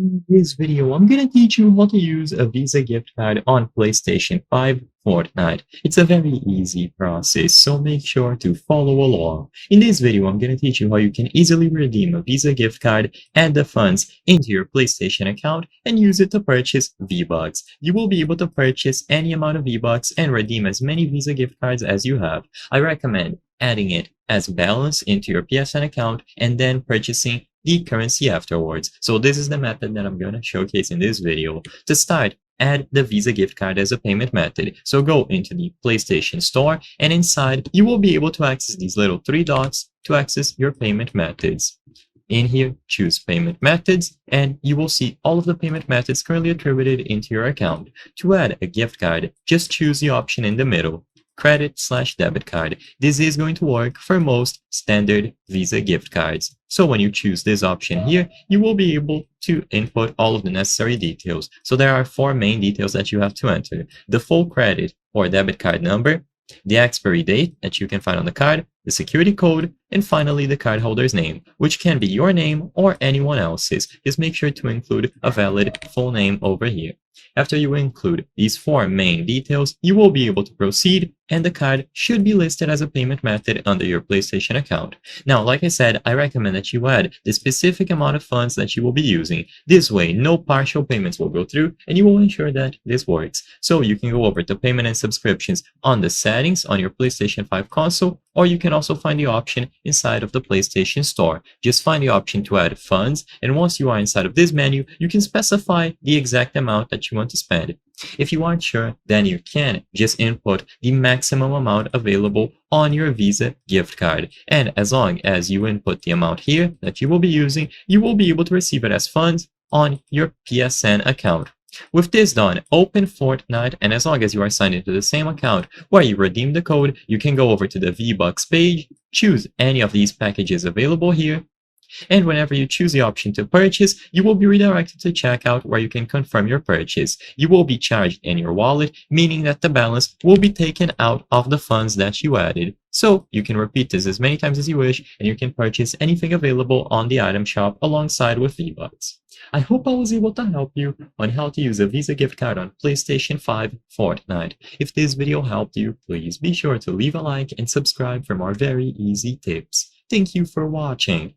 In this video, I'm gonna teach you how to use a Visa gift card on PlayStation 5 Fortnite. It's a very easy process, so make sure to follow along. In this video, I'm gonna teach you how you can easily redeem a Visa gift card, add the funds into your PlayStation account, and use it to purchase V-Bucks. You will be able to purchase any amount of V-Bucks and redeem as many Visa gift cards as you have. I recommend adding it as balance into your PSN account and then purchasing the currency afterwards. So this is the method that I'm going to showcase in this video. To start, add the Visa gift card as a payment method. So go into the PlayStation Store, and inside you will be able to access these little three dots to access your payment methods. In here, choose payment methods, and you will see all of the payment methods currently attributed into your account. To add a gift card, just choose the option in the middle, credit/debit card. This is going to work for most standard Visa gift cards. So when you choose this option here, you will be able to input all of the necessary details. So there are four main details that you have to enter: the full credit or debit card number, the expiry date that you can find on the card, the security code, and finally the cardholder's name, which can be your name or anyone else's. Just make sure to include a valid full name over here. After you include these four main details, you will be able to proceed, and the card should be listed as a payment method under your PlayStation account. Now, like I said, I recommend that you add the specific amount of funds that you will be using. This way, no partial payments will go through, and you will ensure that this works. So you can go over to payment and subscriptions on the settings on your PlayStation 5 console, or you can also find the option inside of the PlayStation Store. Just find the option to add funds, and once you are inside of this menu, you can specify the exact amount that you want to spend. If you aren't sure, then you can just input the maximum amount available on your Visa gift card. And as long as you input the amount here that you will be using, you will be able to receive it as funds on your PSN account. With this done, open Fortnite, and as long as you are signed into the same account where you redeem the code, you can go over to the V-Bucks page, choose any of these packages available here, and whenever you choose the option to purchase, you will be redirected to checkout where you can confirm your purchase. You will be charged in your wallet, meaning that the balance will be taken out of the funds that you added. So you can repeat this as many times as you wish, and you can purchase anything available on the item shop alongside with V-Bucks. I hope I was able to help you on how to use a Visa gift card on PlayStation 5 Fortnite. If this video helped you, please be sure to leave a like and subscribe for more very easy tips. Thank you for watching.